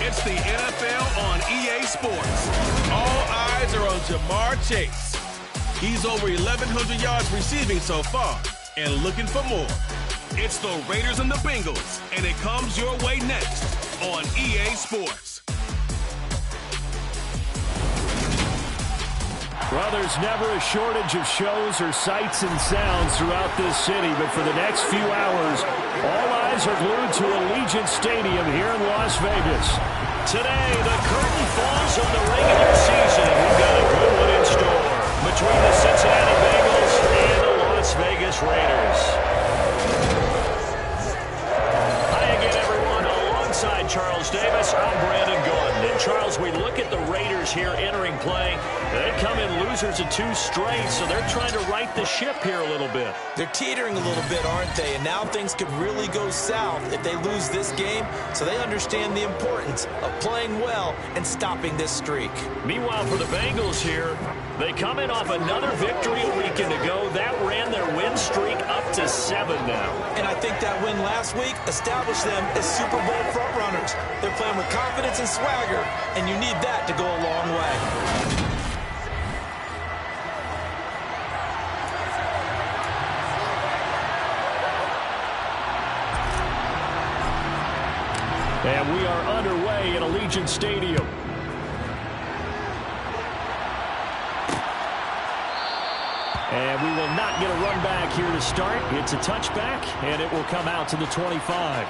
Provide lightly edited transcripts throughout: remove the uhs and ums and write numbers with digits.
It's the NFL on EA Sports. All eyes are on Jamar Chase. He's over 1,100 yards receiving so far and looking for more. It's the Raiders and the Bengals, and it comes your way next on EA Sports. Well, there's never a shortage of shows or sights and sounds throughout this city, but for the next few hours, all eyes are glued to Allegiant Stadium here in Las Vegas. Today, the curtain falls on the regular season. We've got a good one in store between the Cincinnati Bengals and the Las Vegas Raiders. Hi again, everyone. Alongside Charles Davis, I'm Brandon Gordon. And Charles, we look at the Raiders here entering play. They come in losers of 2 straight, so they're trying to right the ship here a little bit. They're teetering a little bit, aren't they? And now things could really go south if they lose this game, so they understand the importance of playing well and stopping this streak. Meanwhile, for the Bengals here, they come in off another victory a weekend ago. That ran their win streak up to 7 now. And I think that win last week established them as Super Bowl frontrunners. They're playing with confidence and swagger, and you need that to go a long way. And we are underway at Allegiant Stadium. And we will not get a run back here to start. It's a touchback, and it will come out to the 25.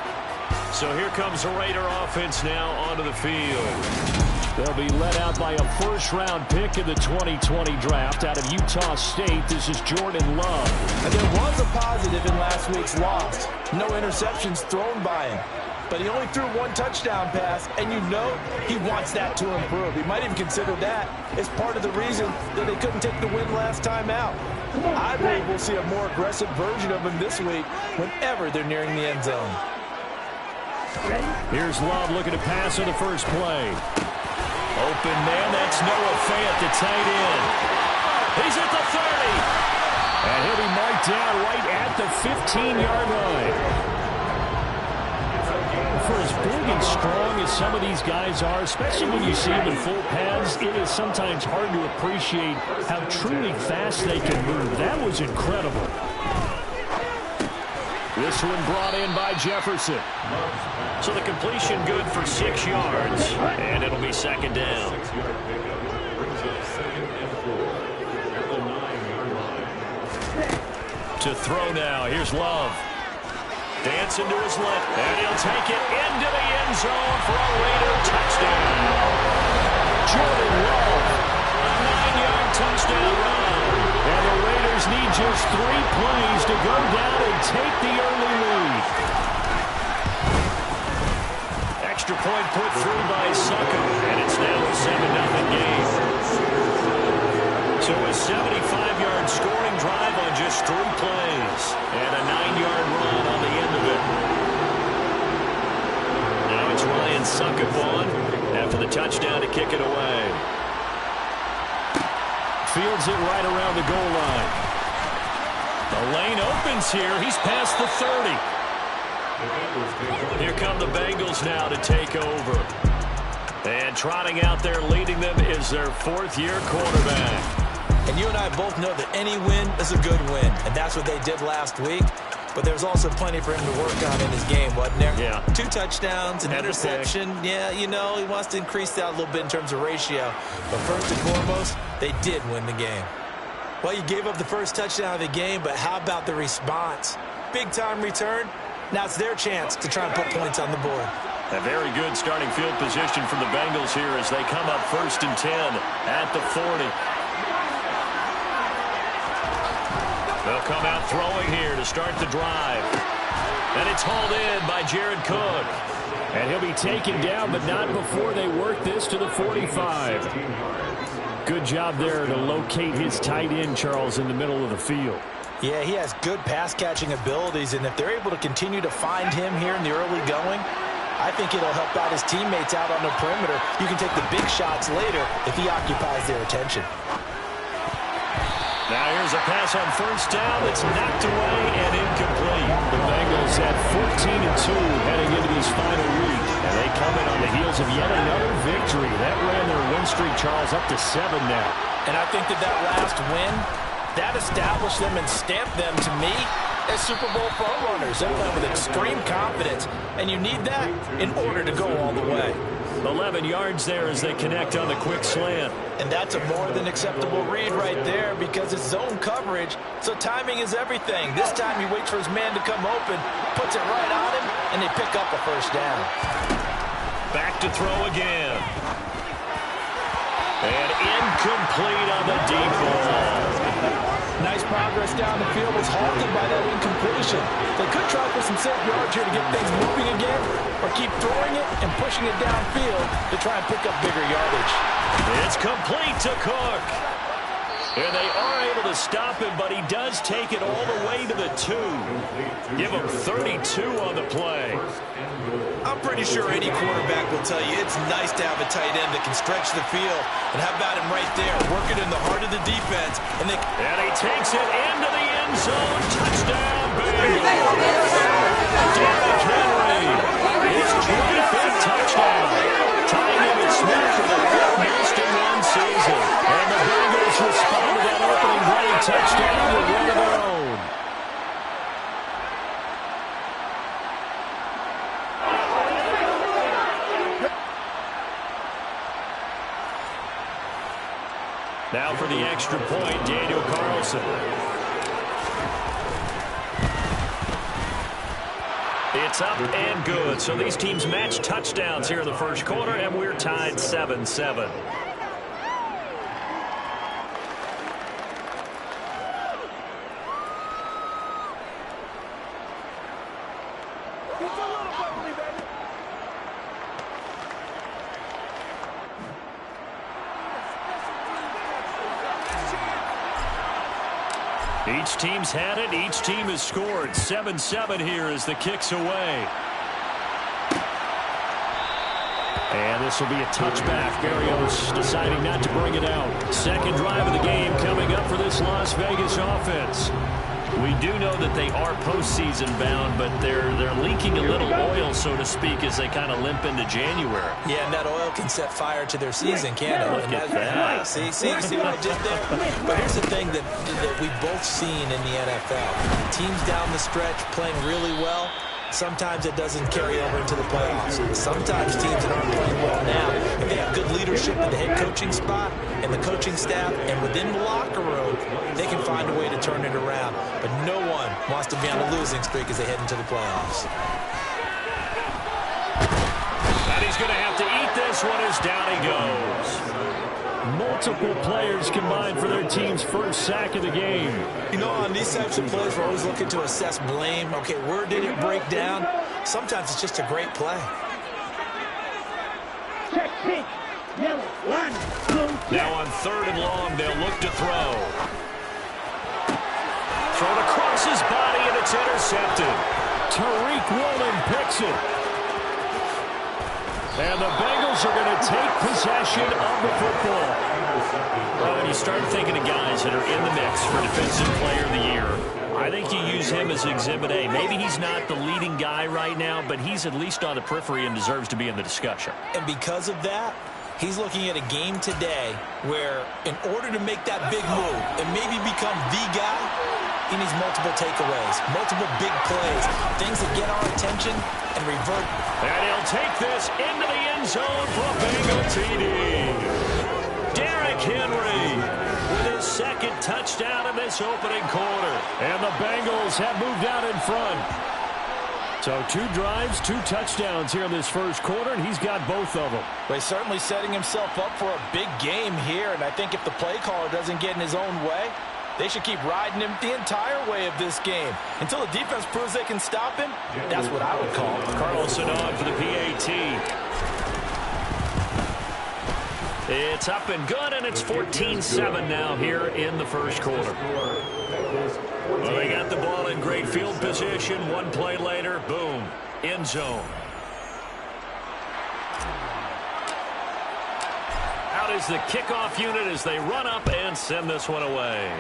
So here comes the Raider offense now onto the field. They'll be led out by a first-round pick in the 2020 draft out of Utah State. This is Jordan Love. And there was a positive in last week's loss. No interceptions thrown by him. But he only threw 1 touchdown pass, and you know he wants that to improve. He might even consider that as part of the reason that they couldn't take the win last time out. I believe we'll see a more aggressive version of him this week whenever they're nearing the end zone. Here's Love looking to pass on the first play. Open man, that's Noah Fant, the tight end. He's at the 30. And he'll be marked down right at the 15-yard line. For as big and strong as some of these guys are, especially when you see them in full pads, it is sometimes hard to appreciate how truly fast they can move. That was incredible. This one brought in by Jefferson. So the completion good for 6 yards, and it'll be second down. To throw now, here's Love. Dancing to his left, and he'll take it into the end zone for a Raider touchdown. Jordan Love, a 9-yard touchdown run. And the Raiders need just 3 plays to go down and take the early lead. Extra point put through by Sucker, and it's now a 7-0 game. So a 75-yard scoring drive on just 3 plays, and a 9-yard run on the end of it. Now it's Ryan Suckup on after the touchdown to kick it away. Fields it right around the goal line. The lane opens here. He's past the 30. Here come the Bengals now to take over. And trotting out there leading them is their 4th-year quarterback. And you and I both know that any win is a good win, and that's what they did last week. But there's also plenty for him to work on in his game, wasn't there? Yeah. 2 touchdowns, an interception. Yeah, you know, he wants to increase that a little bit in terms of ratio. But first and foremost, they did win the game. Well, you gave up the first touchdown of the game, but how about the response? Big-time return. Now it's their chance to try and put points on the board. A very good starting field position for the Bengals here as they come up 1st and 10 at the 40. They'll come out throwing here to start the drive. And it's hauled in by Jared Cook. And he'll be taken down, but not before they work this to the 45. Good job there to locate his tight end, Charles, in the middle of the field. Yeah, he has good pass-catching abilities, and if they're able to continue to find him here in the early going, I think it'll help out his teammates out on the perimeter. You can take the big shots later if he occupies their attention. Now here's a pass on first down that's knocked away and incomplete. The Bengals at 14-2 heading into this final week. And they come in on the heels of yet another victory. That ran their win streak, Charles, up to 7 now. And I think that last win, that established them and stamped them, to me, as Super Bowl frontrunners. They're playing with extreme confidence, and you need that in order to go all the way. 11 yards there as they connect on the quick slant. And that's a more than acceptable read right there because it's zone coverage, so timing is everything. This time he waits for his man to come open, puts it right on him, and they pick up a first down. Back to throw again. And incomplete on the deep ball. Nice progress down the field was halted by that incompletion. They could try for some safe yards here to get things moving again, or keep throwing it and pushing it downfield to try and pick up bigger yardage. It's complete to Cook. And they are able to stop him, but he does take it all the way to the 2. Give him 32 on the play. I'm pretty sure any quarterback will tell you it's nice to have a tight end that can stretch the field. And how about him right there, working in the heart of the defense. And he takes it into the end zone. Touchdown, Bengals. Derrick Henry. His 25th touchdown. Tying him at Smith for the 5th most in one season. And the Bengals respond to that opening running touchdown with one of their own. Now for the extra point, Daniel Carlson. It's up and good. So these teams match touchdowns here in the first quarter, and we're tied 7-7. Each team's had it. Each team has scored. 7-7 here as the kick's away. And this will be a touchback. Berrios deciding not to bring it out. Second drive of the game coming up for this Las Vegas offense. We do know that they are postseason bound, but they're leaking a little oil, so to speak, as they kind of limp into January. Yeah, and that oil can set fire to their season, can't it? Look at that. See what I did there? But here's the thing that we've both seen in the NFL. Teams down the stretch playing really well. Sometimes it doesn't carry over into the playoffs. Sometimes teams that aren't playing well now, if they have good leadership in the head coaching spot and the coaching staff and within the locker room, they can find a way to turn it around. But no one wants to be on a losing streak as they head into the playoffs. And he's going to have to eat this one as down he goes. Multiple players combined for their team's first sack of the game. You know, on these types of plays, we're always looking to assess blame. Okay, where did it break down? Sometimes it's just a great play. Now on 3rd and long, they'll look to throw. Thrown across his body, and it's intercepted. Tariq Woolen picks it. And the Bengals are going to take possession of the football. Well, when you start thinking of guys that are in the mix for Defensive Player of the Year, I think you use him as Exhibit A. Maybe he's not the leading guy right now, but he's at least on the periphery and deserves to be in the discussion. And because of that, he's looking at a game today where in order to make that big move and maybe become the guy, he needs multiple takeaways, multiple big plays, things that get our attention and revert. And he'll take this into the end zone for a Bengal TD. Derrick Henry with his second touchdown in this opening quarter. And the Bengals have moved out in front. So 2 drives, 2 touchdowns here in this first quarter, and he's got both of them. Well, he's certainly setting himself up for a big game here, and I think if the play caller doesn't get in his own way, they should keep riding him the entire way of this game. Until the defense proves they can stop him, that's what I would call it. Carlson on for the PAT. It's up and good, and it's 14-7 now here in the first quarter. Well, they got the ball in great field position. One play later, boom, end zone. Out is the kickoff unit as they run up and send this one away.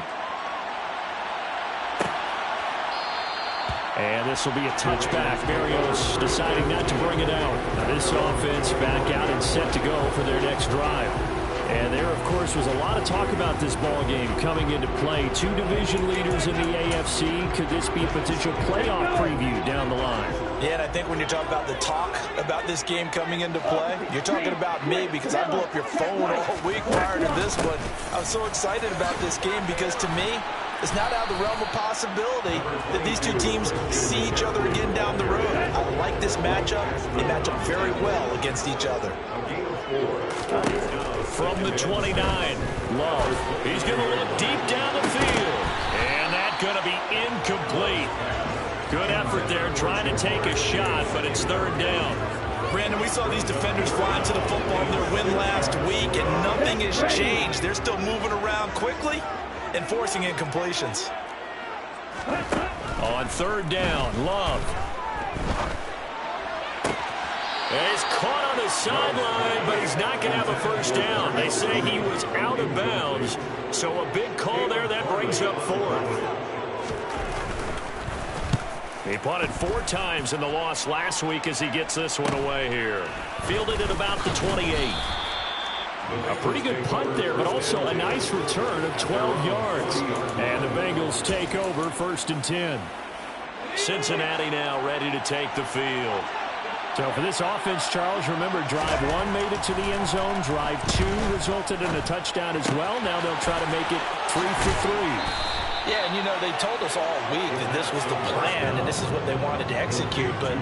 And this will be a touchback. Berrios deciding not to bring it out. Now this offense back out and set to go for their next drive. And there, of course, was a lot of talk about this ball game coming into play. Two division leaders in the AFC. Could this be a potential playoff preview down the line? Yeah, and I think when you talk about the talk about this game coming into play, you're talking about me because I blew up your phone all week prior to this one. I was so excited about this game because, to me, it's not out of the realm of possibility that these two teams see each other again down the road. I like this matchup. They match up very well against each other. From the 29, Love. He's going to look deep down the field. And that's going to be incomplete. Good effort there trying to take a shot, but it's third down. Brandon, we saw these defenders flying to the football in their win last week, and nothing has changed. They're still moving around quickly and forcing incompletions. On third down, Love. He's caught on the sideline, but he's not going to have a first down. They say he was out of bounds, so a big call there that brings up fourth. He punted 4 times in the loss last week as he gets this one away here. Fielded at about the 28. A pretty good punt there, but also a nice return of 12 yards. And the Bengals take over 1st and 10. Cincinnati now ready to take the field. So for this offense, Charles, remember, drive 1 made it to the end zone. Drive 2 resulted in a touchdown as well. Now they'll try to make it 3 for 3. Yeah, and you know, they told us all week that this was the plan and this is what they wanted to execute, but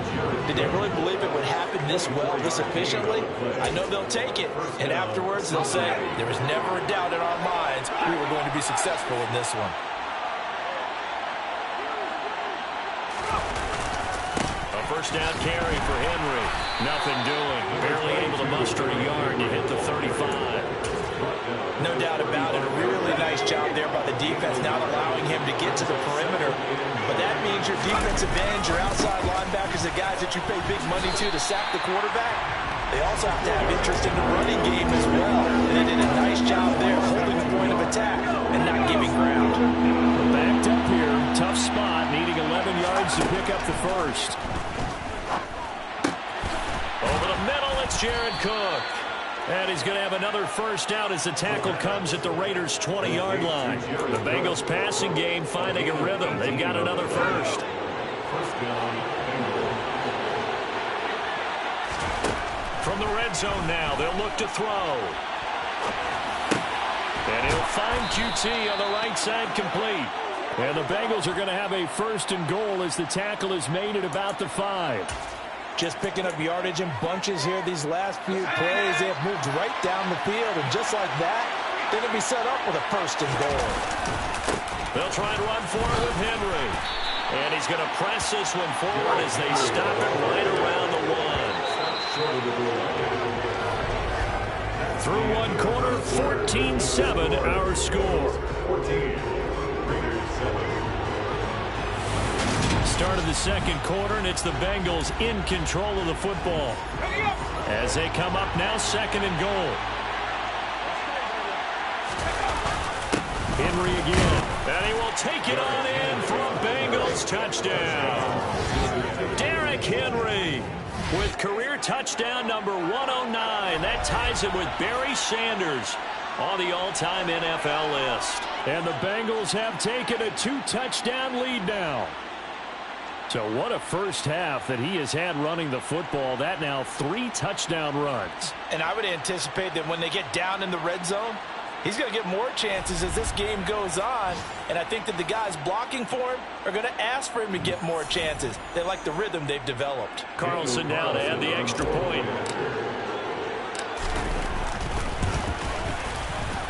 did they really believe it would happen this well, this efficiently? I know they'll take it, and afterwards they'll say, there was never a doubt in our minds we were going to be successful in this one. A first down carry for Henry. Nothing doing. Barely able to muster a yard to hit the 35. No doubt about it. A really nice job there by the defense, not allowing him to get to the perimeter. But that means your defensive ends, your outside linebackers, the guys that you pay big money to sack the quarterback, they also have to have interest in the running game as well. And they did a nice job there holding the point of attack and not giving ground. Backed up here. Tough spot, needing 11 yards to pick up the first. Over the middle, it's Jared Cook. And he's going to have another first down as the tackle comes at the Raiders' 20-yard line. The Bengals passing game finding a rhythm. They've got another first. From the red zone now, they'll look to throw. And he'll find QT on the right side complete. And the Bengals are going to have a 1st and goal as the tackle is made at about the 5. Just picking up yardage in bunches here these last few plays. They have moved right down the field, and just like that, they're going to be set up with a 1st and goal. They'll try and run for it with Henry. And he's going to press this one forward as they stop it right around the 1. Through one quarter, 14-7 our score. Start of the second quarter, and it's the Bengals in control of the football. As they come up now, 2nd and goal. Henry again. And he will take it on in for a Bengals touchdown. Derrick Henry with career touchdown number 109. That ties him with Barry Sanders on the all-time NFL list. And the Bengals have taken a 2-touchdown lead now. So what a first half that he has had running the football. That now 3 touchdown runs. And I would anticipate that when they get down in the red zone, he's going to get more chances as this game goes on. And I think that the guys blocking for him are going to ask for him to get more chances. They like the rhythm they've developed. Carlson now to add the extra point.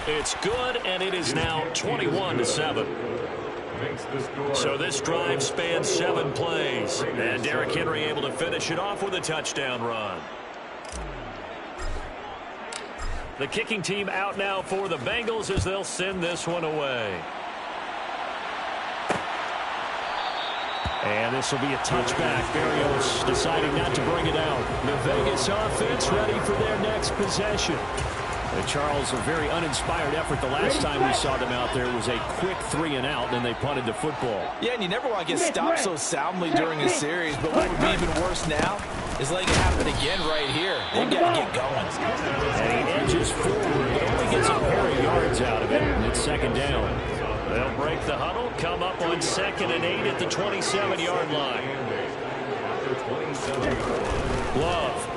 It's good, and it is now 21-7. So this drive spans 7 plays, and Derrick Henry able to finish it off with a touchdown run. The kicking team out now for the Bengals as they'll send this one away. And this will be a touchback. Berrios deciding not to bring it out. The Vegas offense ready for their next possession. Charles, a very uninspired effort. The last time we saw them out there was a quick 3-and-out, and they punted the football. Yeah, and you never want to get stopped so soundly during a series, but what would be even worse now is letting it happen again right here. They've got to get going. And he edges forward, but only gets a pair of yards out of it, and it's second down. They'll break the huddle, come up on 2nd and 8 at the 27-yard line. Love.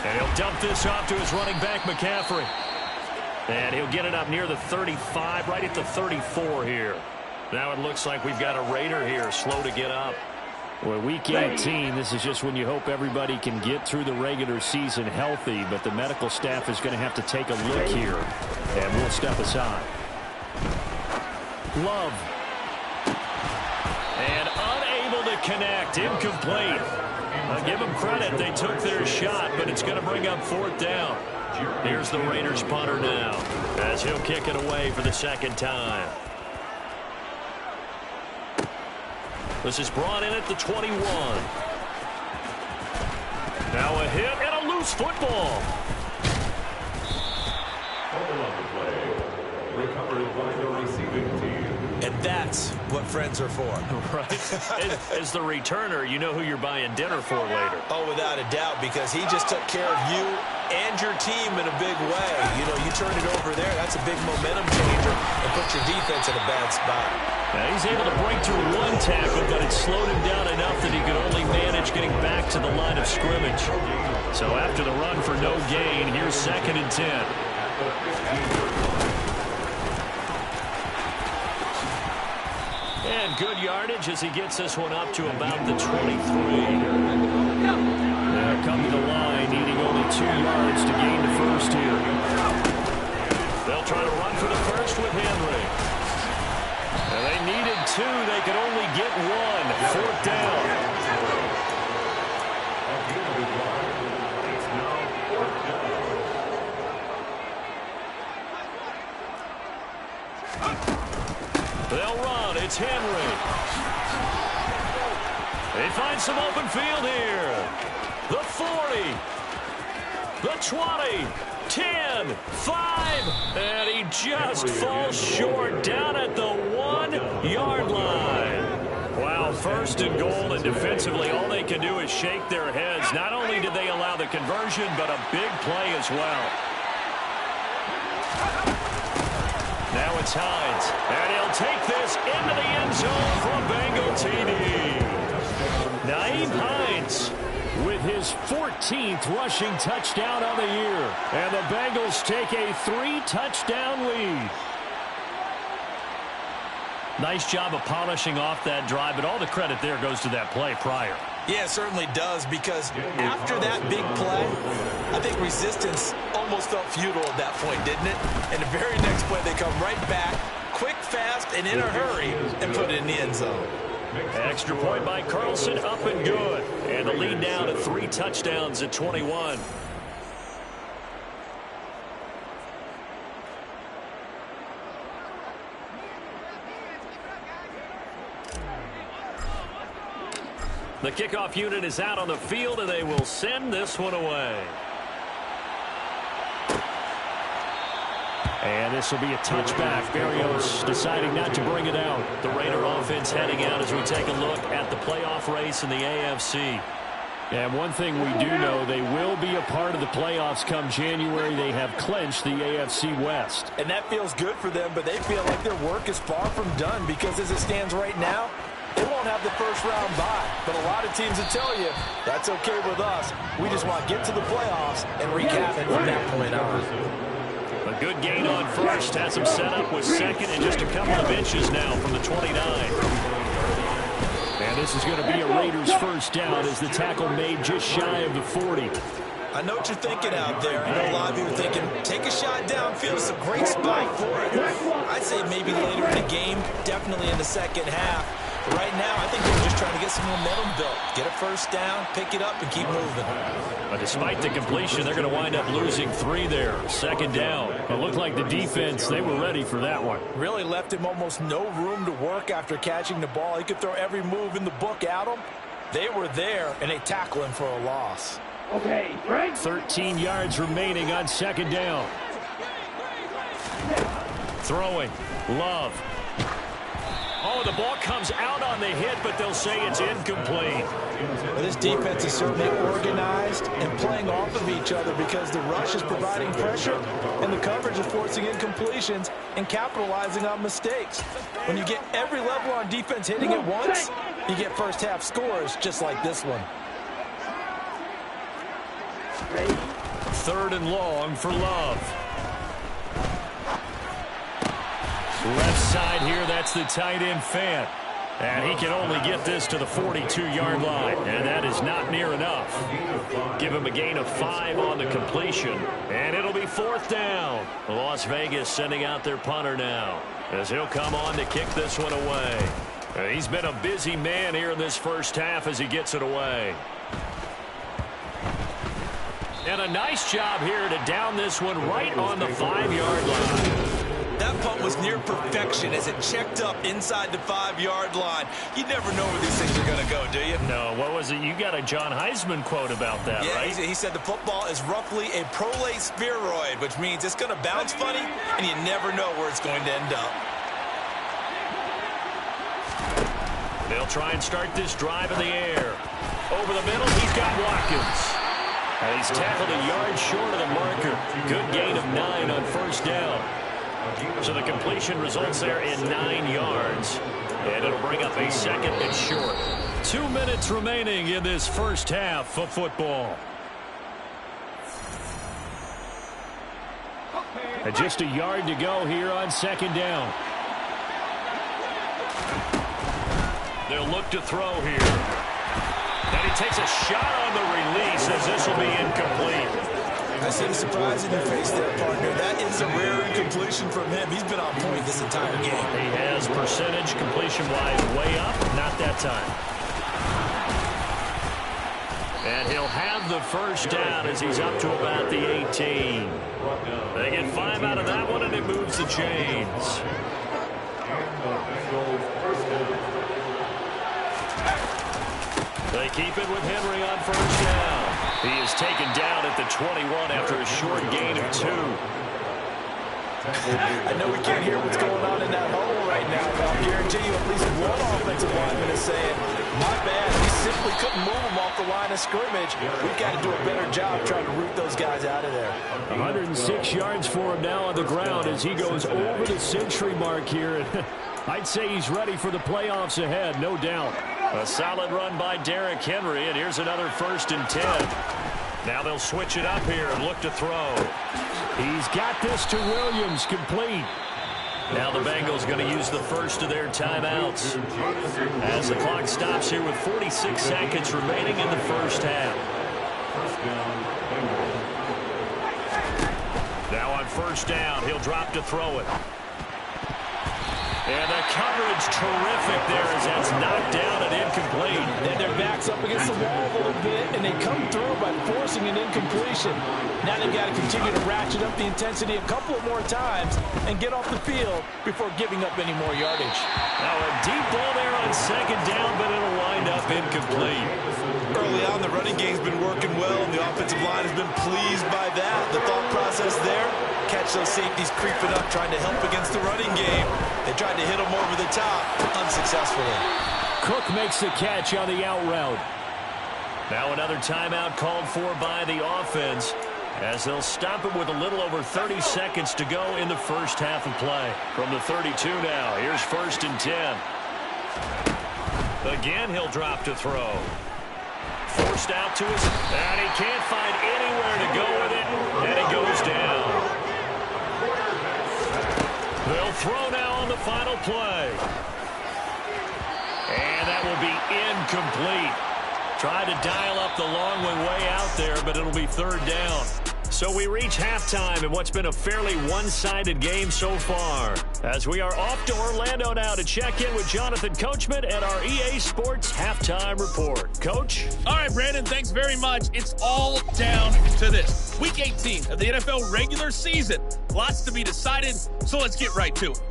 And he'll dump this off to his running back, McCaffrey. And he'll get it up near the 35, right at the 34 here. Now it looks like we've got a Raider here, slow to get up. Well, week 18, this is just when you hope everybody can get through the regular season healthy, but the medical staff is going to have to take a look here. And we'll step aside. Love. And unable to connect, incomplete. I'll give them credit. They took their shot, but it's going to bring up 4th down. Here's the Raiders punter now, as he'll kick it away for the second time. This is brought in at the 21. Now a hit and a loose football. And that's what friends are for. Right. As the returner, you know who you're buying dinner for later. Oh, without a doubt, because he just took care of you and your team in a big way. You know, you turn it over there, that's a big momentum changer and put your defense in a bad spot. Now he's able to break through 1 tackle, but it slowed him down enough that he could only manage getting back to the line of scrimmage. So after the run for no gain, here's 2nd and 10. And good yardage as he gets this one up to about the 23. Now come to the line, needing only 2 yards to gain the first here. They'll try to run for the first with Henry. And they needed 2. They could only get 1. 4th down. They'll run. It's Henry. They find some open field here. The 40. The 20. 10. 5. And he just falls short down at the 1-yard line. Wow, 1st and goal, and defensively all they can do is shake their heads. Not only did they allow the conversion, but a big play as well. Now it's Hines, and he'll take this into the end zone from Bengal TD. Nyheim Hines with his 14th rushing touchdown on the year. And the Bengals take a 3-touchdown lead. Nice job of polishing off that drive, but all the credit there goes to that play prior. Yeah, it certainly does, because after that big play, I think resistance almost felt futile at that point, didn't it? And the very next play, they come right back, quick, fast, and in a hurry, and put it in the end zone. Extra point by Carlson, up and good. And the lead now to 3 touchdowns at 21. The kickoff unit is out on the field, and they will send this one away. And this will be a touchback. Barrios deciding not to bring it out. The Raider offense heading out as we take a look at the playoff race in the AFC. And one thing we do know, they will be a part of the playoffs come January. They have clinched the AFC West. And that feels good for them, but they feel like their work is far from done, because as it stands right now, they won't have the first round bye. But a lot of teams will tell you, that's okay with us. We just want to get to the playoffs and wreak havoc from that point on. A good gain on first has him set up with 2nd and just a couple of inches now from the 29. And this is going to be a Raiders first down as the tackle made just shy of the 40. I know what you're thinking out there. I know a lot of you are thinking, take a shot downfield. It's a great spot for it. I'd say maybe later in the game, definitely in the second half. But right now, I think they're just trying to get some momentum built. Get a first down, pick it up, and keep moving. But despite the completion, they're going to wind up losing 3 there. Second down. It looked like the defense, they were ready for that one. Really left him almost no room to work after catching the ball. He could throw every move in the book at him. They were there, and they tackle him for a loss. Okay, break. 13 yards remaining on second down. Throwing. Love. Oh, the ball comes out on the hit, but they'll say it's incomplete. Well, this defense is certainly organized and playing off of each other because the rush is providing pressure and the coverage is forcing incompletions and capitalizing on mistakes. When you get every level on defense hitting at once, you get first half scores just like this one. 3rd and long for Love. Left side here, that's the tight end Fant. And he can only get this to the 42-yard line, and that is not near enough. Give him a gain of 5 on the completion, and it'll be 4th down. Las Vegas sending out their punter now, as he'll come on to kick this one away. He's been a busy man here in this first half as he gets it away. And a nice job here to down this one right on the 5-yard line. That punt was near perfection as it checked up inside the 5-yard line. You never know where these things are going to go, do you? No, what was it? You got a John Heisman quote about that, right? Yeah, he said the football is roughly a prolate spheroid, which means it's going to bounce funny, and you never know where it's going to end up. They'll try and start this drive in the air. Over the middle, he's got Watkins. And he's tackled a yard short of the marker. Good gain of 9 on first down. So the completion results there in 9 yards. And it'll bring up a 2nd and short. 2 minutes remaining in this first half of football. And just a yard to go here on 2nd down. They'll look to throw here. And he takes a shot on the release as this will be incomplete. I see the surprise in your face there, partner. That is a rare incompletion from him. He's been on point this entire game. He has percentage completion-wise way up. Not that time. And he'll have the first down as he's up to about the 18. They get 5 out of that one, and it moves the chains. They keep it with Henry on first down. He is taken down at the 21 after a short gain of 2. I know we can't hear what's going on in that hole right now, but I'll guarantee you at least one offensive lineman is saying, my bad, we simply couldn't move them off the line of scrimmage. We've got to do a better job trying to root those guys out of there. 106 yards for him now on the ground as he goes over the century mark here. I'd say he's ready for the playoffs ahead, no doubt. A solid run by Derrick Henry, and here's another 1st and 10. Now they'll switch it up here and look to throw. He's got this to Williams, complete. Now the Bengals going to use the first of their timeouts as the clock stops here with 46 seconds remaining in the first half. Now on first down, he'll drop to throw it. And the coverage terrific there as that's knocked down and incomplete. And their back's up against the wall a little bit, and they come through by forcing an incompletion. Now they've got to continue to ratchet up the intensity a couple of more times and get off the field before giving up any more yardage. Now a deep ball there on second down, but it'll wind up incomplete. Early on, the running game's been working well, and the offensive line has been pleased by that. The thought process there, catch those safeties creeping up, trying to help against the running game. They tried to hit them over the top, unsuccessfully. Cook makes the catch on the out route. Now another timeout called for by the offense as they'll stop it with a little over 30 seconds to go in the first half of play. From the 32 now, here's 1st and 10. Again, he'll drop to throw. Forced out to his, and he can't find anywhere to go with it, and it goes down. They'll throw now on the final play. And that will be incomplete. Tried to dial up the long way out there, but it'll be 3rd down. So we reach halftime in what's been a fairly one-sided game so far. As we are off to Orlando now to check in with Jonathan Coachman and our EA Sports Halftime Report. Coach? All right, Brandon, thanks very much. It's all down to this. Week 18 of the NFL regular season. Lots to be decided, so let's get right to it.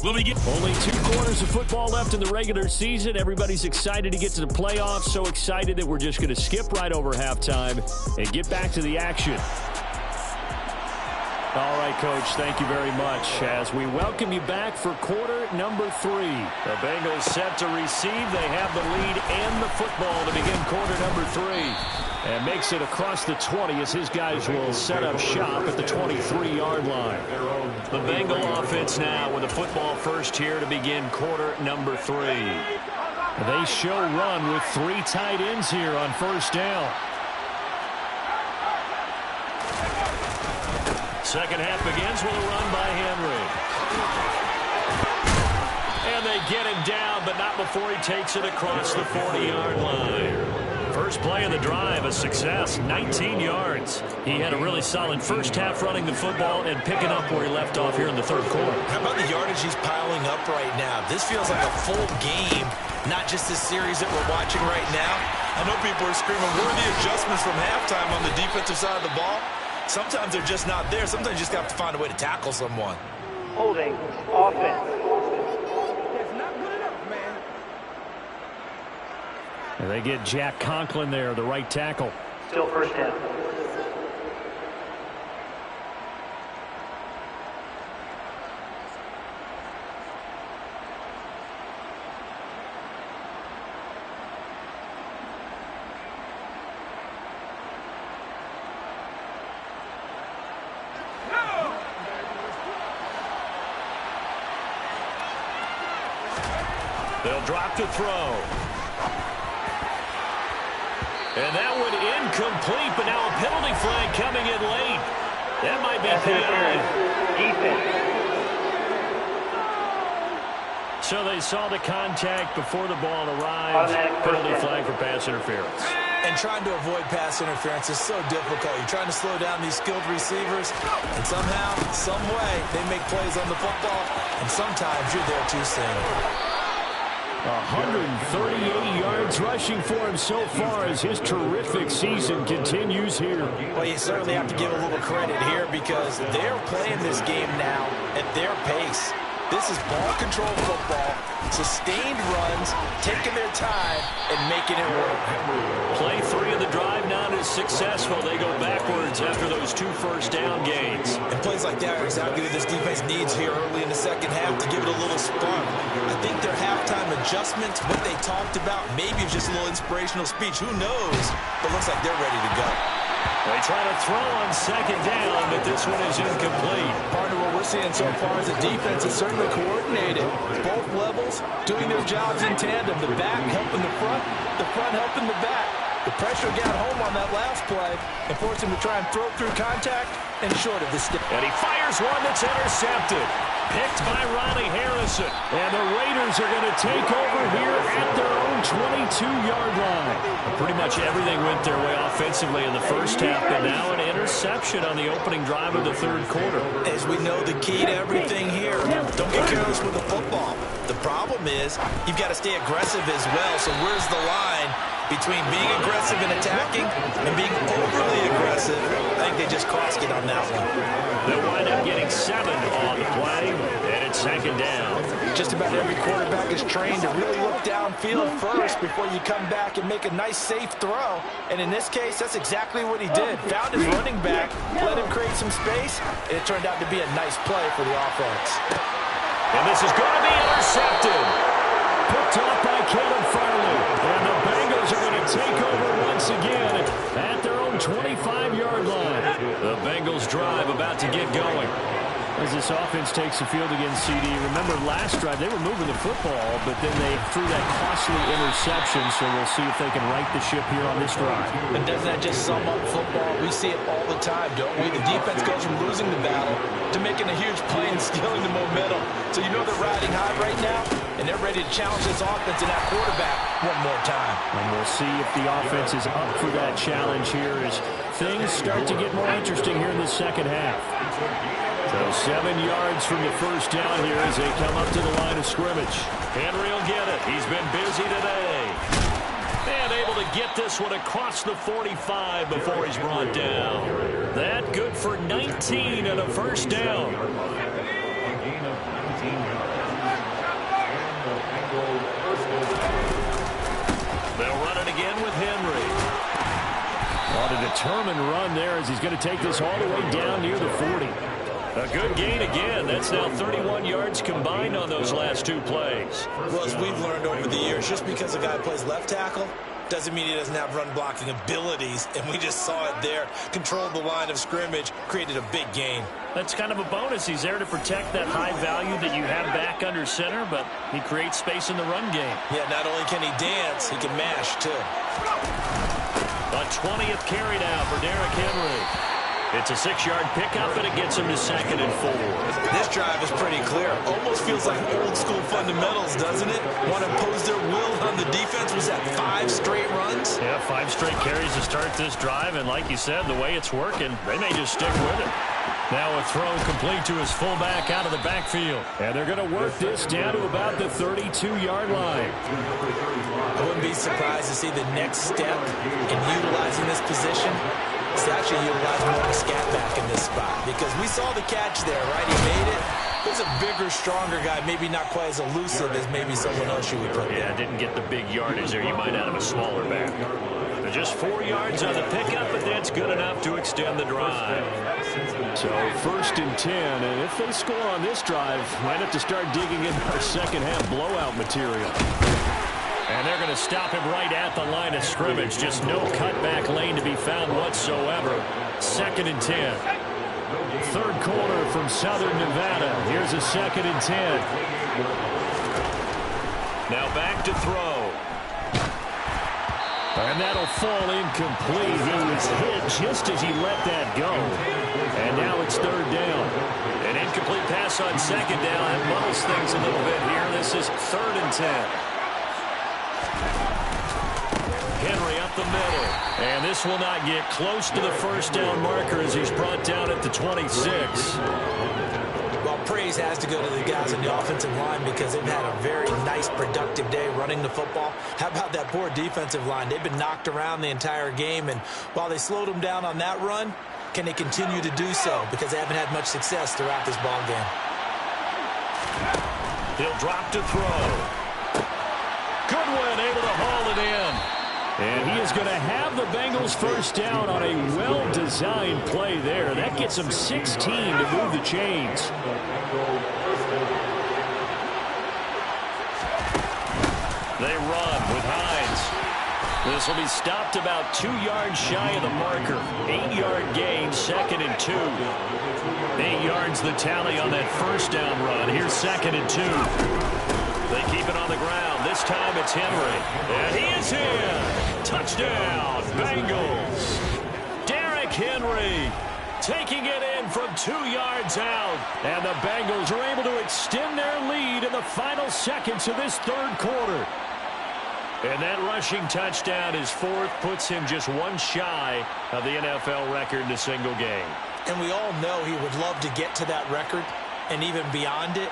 We'll begin. Only 2 quarters of football left in the regular season. Everybody's excited to get to the playoffs. So excited that we're just going to skip right over halftime and get back to the action. All right, Coach, thank you very much. As we welcome you back for quarter number 3. The Bengals set to receive. They have the lead and the football to begin quarter number 3. And makes it across the 20 as his guys will set up shop at the 23-yard line. The Bengal offense now with the football first here to begin quarter number 3. They show run with 3 tight ends here on first down. Second half begins with a run by Henry. And they get him down, but not before he takes it across the 40-yard line. First play of the drive, a success, 19 yards. He had a really solid first half running the football and picking up where he left off here in the third quarter. How about the yardage he's piling up right now? This feels like a full game, not just this series that we're watching right now. I know people are screaming, where are the adjustments from halftime on the defensive side of the ball? Sometimes they're just not there. Sometimes you just have to find a way to tackle someone. Holding offense. And they get Jack Conklin there, the right tackle. Still first down. They'll drop to throw. And that one incomplete, but now a penalty flag coming in late. That might be PI. So they saw the contact before the ball arrived. Penalty flag for pass interference. And trying to avoid pass interference is so difficult. You're trying to slow down these skilled receivers, and somehow, some way, they make plays on the football, and sometimes you're there too soon. 138 yards rushing for him so far as his terrific season continues here. Well, you certainly have to give a little credit here because they're playing this game now at their pace. This is ball control football, sustained runs, taking their time, and making it work. Play 3 of the drive not as successful. They go backwards after those 2 first down gains. And plays like that are exactly what this defense needs here early in the second half to give it a little spark. I think their halftime adjustments, what they talked about, maybe it was just a little inspirational speech. Who knows? But looks like they're ready to go. They try to throw on second down, but this one is incomplete. Part of what we're seeing so far is the defense is certainly coordinated. Both levels doing their jobs in tandem. The back helping the front helping the back. The pressure got home on that last play and forced him to try and throw through contact and short of the stick. And he fires one that's intercepted. Picked by Ronnie Harrison. And the Raiders are going to take over here at their own 22-yard line. Pretty much everything went their way offensively in the first half, but now an interception on the opening drive of the third quarter. As we know, the key to everything here, don't get careless with the football. The problem is you've got to stay aggressive as well. So where's the line between being aggressive and attacking and being overly aggressive? I think they just crossed it on that one. They'll wind up getting 7 on the play, and it's second down. Just about every quarterback is trained to really look downfield first before you come back and make a nice, safe throw. And in this case, that's exactly what he did. Found his running back, let him create some space, and it turned out to be a nice play for the offense. And this is going to be intercepted. Picked off by Caleb Farley. And the Bengals are going to take over once again at their own 25-yard line. The Bengals drive about to get going. As this offense takes the field against CD. Remember last drive, they were moving the football, but then they threw that costly interception, so we'll see if they can right the ship here on this drive. And doesn't that just sum up football? We see it all the time, don't we? The defense goes from losing the battle to making a huge play and stealing the momentum. So you know they're riding high right now, and they're ready to challenge this offense and that quarterback one more time. And we'll see if the offense is up for that challenge here as things start to get more interesting here in the second half. So 7 yards from the first down here as they come up to the line of scrimmage. Henry will get it. He's been busy today. And able to get this one across the 45 before he's brought down. That good for 19 and a first down. They'll run it again with Henry. On a determined run there as he's going to take this all the way down near the 40. A good gain again. That's now 31 yards combined on those last two plays. Well, as we've learned over the years, just because a guy plays left tackle doesn't mean he doesn't have run blocking abilities, and we just saw it there. Controlled the line of scrimmage, created a big gain. That's kind of a bonus. He's there to protect that high value that you have back under center, but he creates space in the run game. Yeah, not only can he dance, he can mash, too. A 20th carry now for Derrick Henry. It's a 6-yard pickup, and it gets him to 2nd and 4. This drive is pretty clear. Almost feels like old-school fundamentals, doesn't it? Want to impose their will on the defense. Was that 5 straight runs? Yeah, 5 straight carries to start this drive, and like you said, the way it's working, they may just stick with it. Now a throw complete to his fullback out of the backfield. And they're going to work this down to about the 32-yard line. I wouldn't be surprised to see the next step in utilizing this position. It's actually utilizing more of a scat back in this spot, because we saw the catch there, right? He made it. He's a bigger, stronger guy, maybe not quite as elusive as maybe someone else you would put there. Yeah, didn't get the big yardage there. You might out of a smaller back. They're just 4 yards on the pickup, but that's good enough to extend the drive. So 1st and 10, and if they score on this drive, might have to start digging into our second-half blowout material. And they're going to stop him right at the line of scrimmage. Just no cutback lane to be found whatsoever. 2nd and 10. 3rd quarter from Southern Nevada. Here's a 2nd and 10. Now back to throw. And that'll fall incomplete. He was hit just as he let that go. And now it's 3rd down. An incomplete pass on 2nd down. That muddles things a little bit here. This is 3rd and 10. Henry up the middle. And this will not get close to the 1st down marker as he's brought down at the 26. Well, praise has to go to the guys in the offensive line because they've had a very nice, productive day running the football. How about that poor defensive line? They've been knocked around the entire game, and while they slowed them down on that run, can they continue to do so? Because they haven't had much success throughout this ball game. He'll drop to throw. Goodwin able to haul it in. And he is going to have the Bengals 1st down on a well-designed play there. That gets him 16 to move the chains. They run with Hines. This will be stopped about 2 yards shy of the marker. 8-yard gain, 2nd and 2. 8 yards the tally on that 1st down run. Here's 2nd and 2. They keep it on the ground. This time it's Henry. And he is in. Touchdown, Bengals. Derrick Henry taking it in from 2 yards out. And the Bengals are able to extend their lead in the final seconds of this 3rd quarter. And that rushing touchdown, his 4th, puts him just 1 shy of the NFL record in a single game. And we all know he would love to get to that record and even beyond it.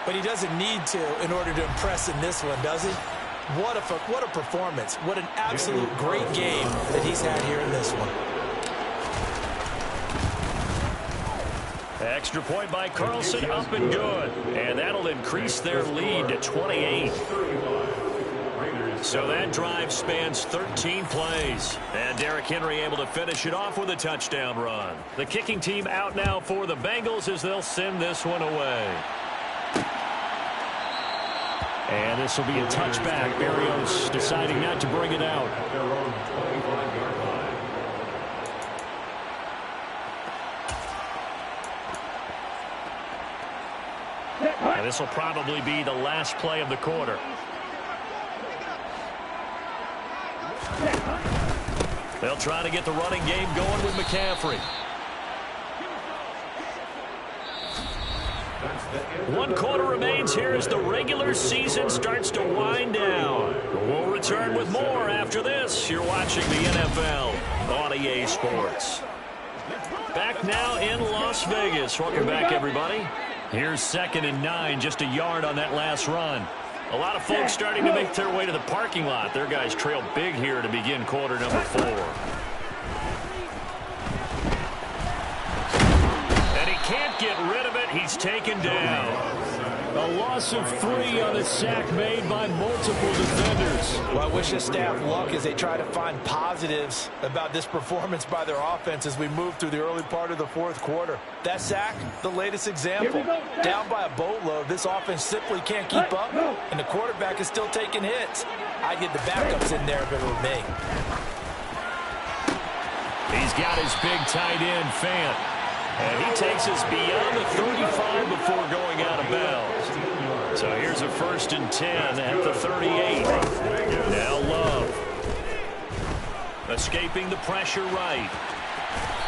But he doesn't need to in order to impress in this one, does he? What a performance. What an absolute great game that he's had here in this one. Extra point by Carlson, up and good. And that'll increase their lead to 28. So that drive spans 13 plays. And Derrick Henry able to finish it off with a touchdown run. The kicking team out now for the Bengals as they'll send this one away. And this will be a touchback. Berrios deciding not to bring it out. And this will probably be the last play of the quarter. They'll try to get the running game going with McCaffrey. 1 quarter remains here as the regular season starts to wind down. We'll return with more after this. You're watching the NFL on EA Sports. Back now in Las Vegas. Welcome back, everybody. Here's 2nd and 9, just a yard on that last run. A lot of folks starting to make their way to the parking lot. Their guys trail big here to begin quarter number 4. And he can't get rid of it. He's taken down. A loss of 3 on the sack made by multiple defenders. Well, I wish this staff luck as they try to find positives about this performance by their offense as we move through the early part of the fourth quarter. That sack, the latest example. Down by a boatload, this offense simply can't keep up, and the quarterback is still taking hits. I'd get the backups in there if it were me. He's got his big tight end, Fant. And he takes us beyond the 35 before going out of bounds. So here's a 1st and 10 at the 38. Now Love. Escaping the pressure right.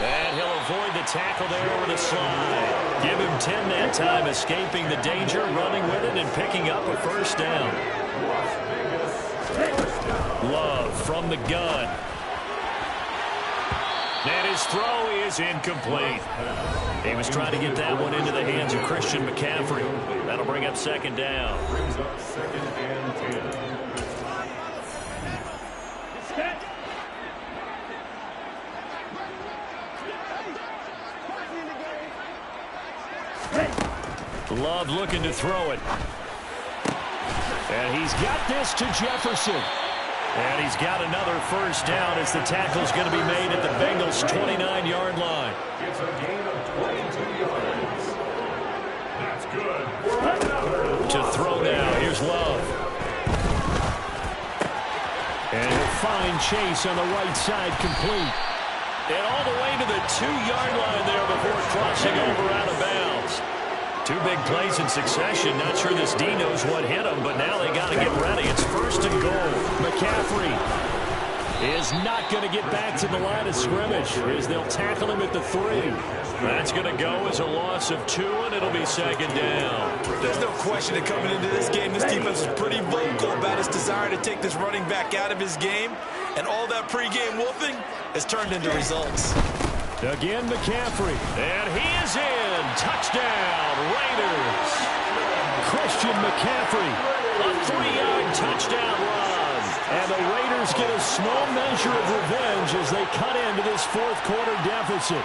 And he'll avoid the tackle there over the slide. Give him 10 that time, escaping the danger, running with it, and picking up a 1st down. Love from the gun. And his throw is incomplete. He was trying to get that one into the hands of Christian McCaffrey. That'll bring up 2nd down. Love looking to throw it. And he's got this to Jefferson. And he's got another 1st down as the tackle's going to be made at the Bengals' 29-yard line. It's a gain of 22 yards. That's good. To throw now, here's Love. And he'll find Chase on the right side, complete. And all the way to the 2-yard line there before crossing over out of bounds. 2 big plays in succession. Not sure this D knows what hit him, but now they got to get ready. It's 1st and goal. McCaffrey is not going to get back to the line of scrimmage as they'll tackle him at the 3. That's going to go as a loss of 2, and it'll be 2nd down. There's no question that coming into this game, this defense is pretty vocal about its desire to take this running back out of his game, and all that pregame wolfing has turned into results. Again, McCaffrey. And he is in. Touchdown, Raiders. Christian McCaffrey. A 3-yard touchdown run. And the Raiders get a small measure of revenge as they cut into this 4th quarter deficit.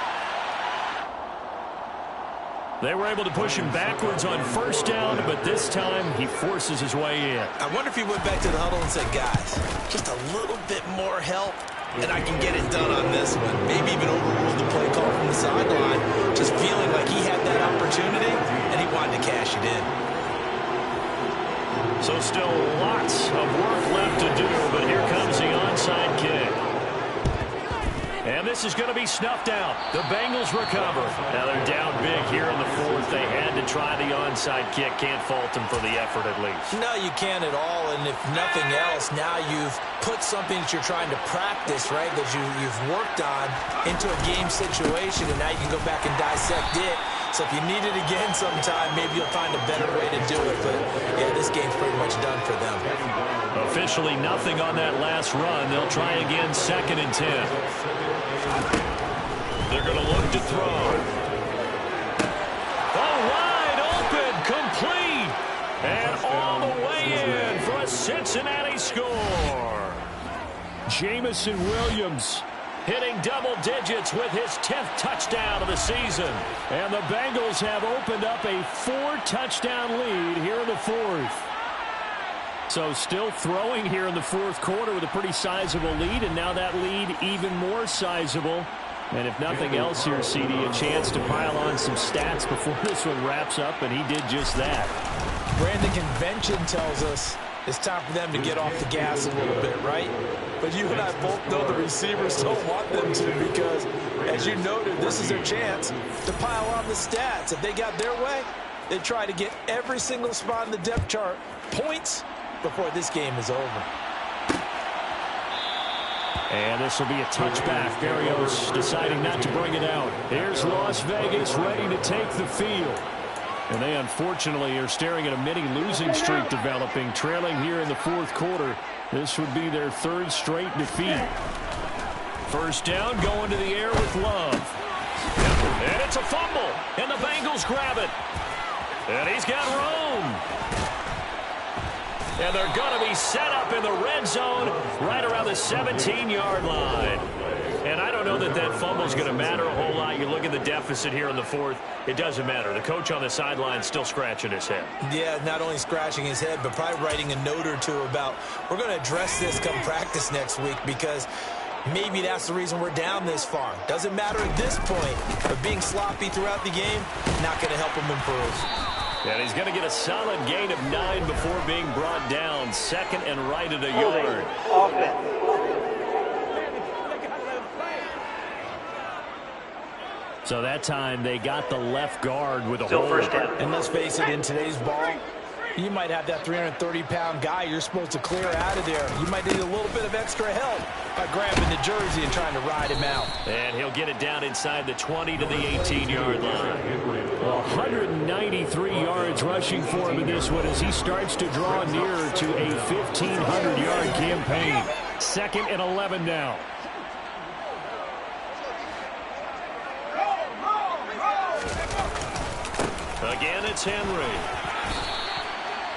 They were able to him backwards on 1st down, but this time he forces his way in. I wonder if he went back to the huddle and said, guys, just a little bit more help, and I can get it done on this one. Maybe even overruled the play call from the sideline, just feeling like he had that opportunity, and he wanted to cash it in. So still lots of work left to do, but here comes the onside kick. And this is going to be snuffed out. The Bengals recover. Now they're down big here in the 4th. They had to try the onside kick. Can't fault them for the effort at least. No, you can't at all. And if nothing else, now you've put something that you're trying to practice, right, that you've worked on into a game situation, and now you can go back and dissect it. So if you need it again sometime, maybe you'll find a better way to do it. But, yeah, this game's pretty much done for them. Officially nothing on that last run. They'll try again 2nd and 10. They're going to look to throw. Oh, wide open, complete. And all the way in for a Cincinnati score. Jamison Williams hitting double digits with his 10th touchdown of the season. And the Bengals have opened up a 4-touchdown lead here in the 4th. So still throwing here in the 4th quarter with a pretty sizable lead, and now that lead even more sizable. And if nothing else here, CD, a chance to pile on some stats before this one wraps up, and he did just that. Brandon, convention tells us it's time for them to get off the gas a little bit, right? But you and I both know the receivers don't want them to, because, as you noted, this is their chance to pile on the stats. If they got their way, they try to get every single spot in the depth chart points before this game is over. And this will be a touchback. Berrios deciding not to bring it out. Here's Las Vegas ready to take the field. And they unfortunately are staring at a mini losing streak developing, trailing here in the 4th quarter. This would be their 3rd straight defeat. 1st down, going to the air with Love. And it's a fumble, and the Bengals grab it. And he's got room. And they're going to be set up in the red zone right around the 17-yard line. And I don't know that that fumble is going to matter a whole lot. You look at the deficit here in the fourth, it doesn't matter. The coach on the sideline is still scratching his head. Yeah, not only scratching his head, but probably writing a note or two about, we're going to address this come practice next week, because maybe that's the reason we're down this far. Doesn't matter at this point, but being sloppy throughout the game, not going to help him improve. And he's going to get a solid gain of 9 before being brought down. Second and right at a yard. Offense. So that time they got the left guard with a Still hold. first down. And let's face it, in today's ball, you might have that 330-pound guy you're supposed to clear out of there. You might need a little bit of extra help by grabbing the jersey and trying to ride him out. And he'll get it down inside the 20 to the 18-yard line. 193 yards rushing for him in this one as he starts to draw nearer to a 1,500-yard campaign. Second and 11 now. Again, it's Henry.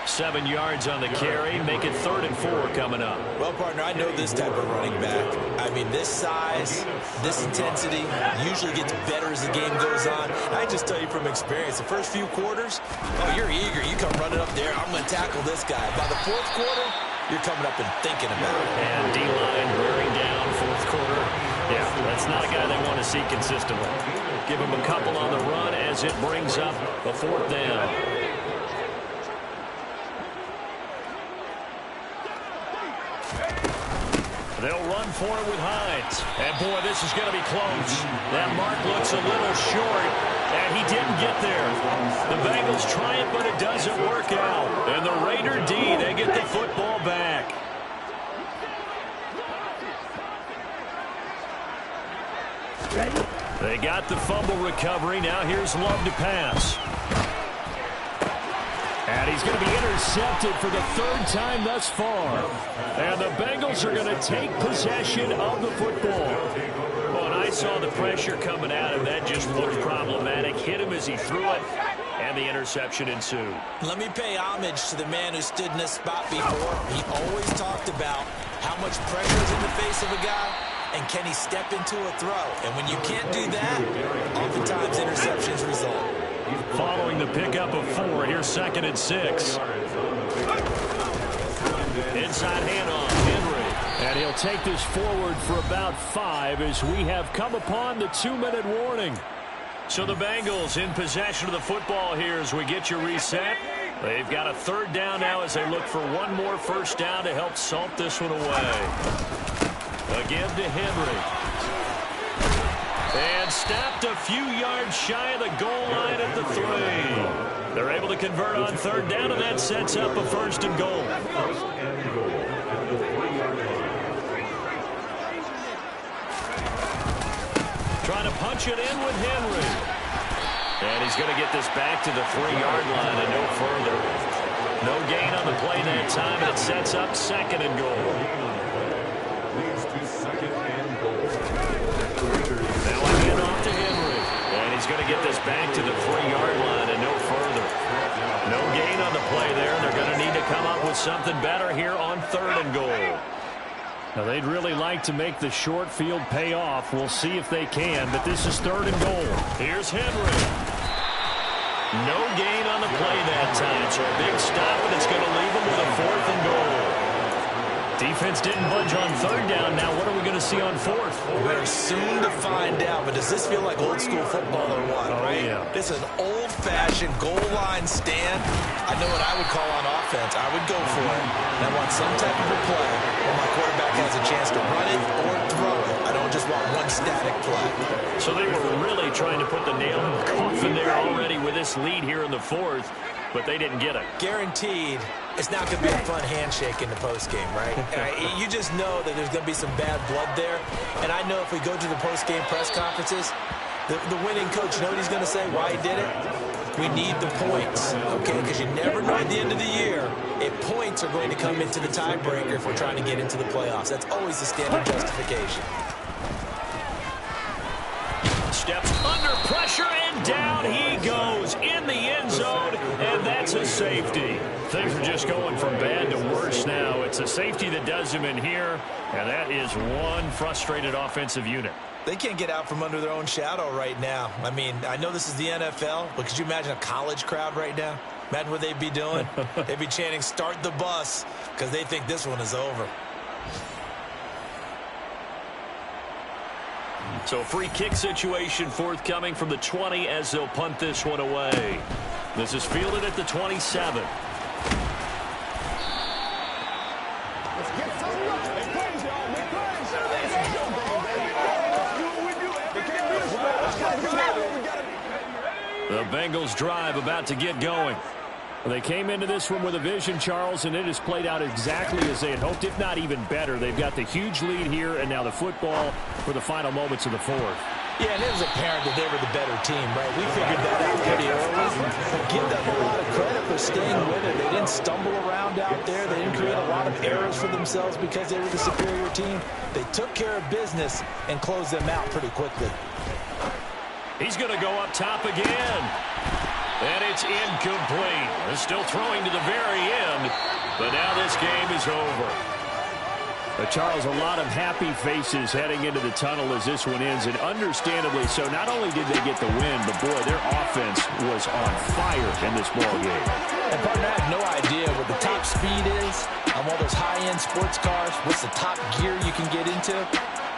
7 yards on the carry. Make it 3rd and 4 coming up. Well, partner, I know this type of running back. I mean, this size, this intensity usually gets better as the game goes on. I just tell you from experience, the first few quarters, oh, you're eager. You come running up there, I'm going to tackle this guy. By the fourth quarter, you're coming up and thinking about it. And D-line wearing down fourth quarter. Yeah, that's not a guy they want to see consistently. Give him a couple on the run as it brings up the 4th down. They'll run for it with Hines. And, boy, this is going to be close. That mark looks a little short, and he didn't get there. The Bengals try it, but it doesn't work out. And the Raider D, they get the football back. They got the fumble recovery. Now here's Love to pass. And he's going to be intercepted for the 3rd time thus far. And the Bengals are going to take possession of the football. Well, and I saw the pressure coming at him. That just looked problematic. Hit him as he threw it, and the interception ensued. Let me pay homage to the man who stood in this spot before. He always talked about how much pressure is in the face of a guy, and can he step into a throw. And when you can't do that, oftentimes interceptions result. Following the pickup of 4, here's 2nd and 6. Inside handoff, Henry. And he'll take this forward for about 5 as we have come upon the 2-minute warning. So the Bengals in possession of the football here as we get you reset. They've got a 3rd down now as they look for one more first down to help salt this one away. Again to Henry. And stopped a few yards shy of the goal line at the 3. They're able to convert on 3rd down, and that sets up a 1st and goal. Trying to punch it in with Henry. And he's going to get this back to the 3-yard line and no further. No gain on the play that time, and it sets up 2nd and goal. He's going to get this back to the 3-yard line and no further. No gain on the play there. They're going to need to come up with something better here on 3rd and goal. Now, they'd really like to make the short field pay off. We'll see if they can, but this is 3rd and goal. Here's Henry. No gain on the play that time, so a big stop, and it's going to leave them with a 4th and goal. Defense didn't budge on 3rd down. Now what are we going to see on 4th? We're soon to find out, but does this feel like old school football or what, right? Yeah. This is an old-fashioned goal line stand. I know what I would call on offense. I would go for it. And I want some type of a play where my quarterback has a chance to run it or throw it. I don't just want one static play. So they were really trying to put the nail in the coffin there already with this lead here in the 4th, but they didn't get it. Guaranteed. It's not going to be a fun handshake in the postgame, right? You just know that there's going to be some bad blood there. And I know if we go to the postgame press conferences, the winning coach, you know what he's going to say, why he did it? We need the points, okay? Because you never know at the end of the year if points are going to come into the tiebreaker if we're trying to get into the playoffs. That's always the standard justification. Steps under pressure. pressure, and down he goes in the end zone, and that's a safety. Things are just going from bad to worse now. It's a safety that does him in here, and that is one frustrated offensive unit. They can't get out from under their own shadow right now. I mean, I know this is the NFL, but could you imagine a college crowd right now? Imagine what they'd be doing. They'd be chanting, "Start the bus," because they think this one is over. So free kick situation forthcoming from the 20 as they'll punt this one away. This is fielded at the 27. The Bengals drive about to get going. They came into this one with a vision, Charles, and it has played out exactly as they had hoped, if not even better. They've got the huge lead here, and now the football for the final moments of the fourth. Yeah, and it was apparent that they were the better team, right? We figured that out pretty early. Give them a lot of credit for staying with it. They didn't stumble around out there. They didn't create a lot of errors for themselves because they were the superior team. They took care of business and closed them out pretty quickly. He's going to go up top again. And it's incomplete. They're still throwing to the very end, but now this game is over. But Charles, a lot of happy faces heading into the tunnel as this one ends, and understandably so. Not only did they get the win, but boy, their offense was on fire in this ball game. And partner, I have no idea what the top speed is on all those high-end sports cars. What's the top gear you can get into?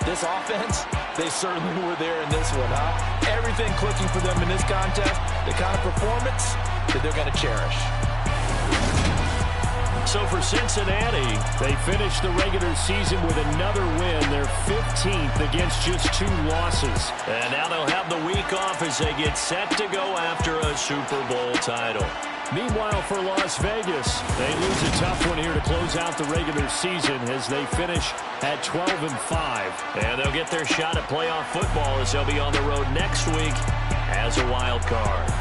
This offense, they certainly were there in this one, huh? Everything clicking for them in this contest, the kind of performance that they're going to cherish. So for Cincinnati, they finished the regular season with another win. They're 15th against just 2 losses. And now they'll have the week off as they get set to go after a Super Bowl title. Meanwhile, for Las Vegas, they lose a tough one here to close out the regular season as they finish at 12-5. And they'll get their shot at playoff football as they'll be on the road next week as a wild card.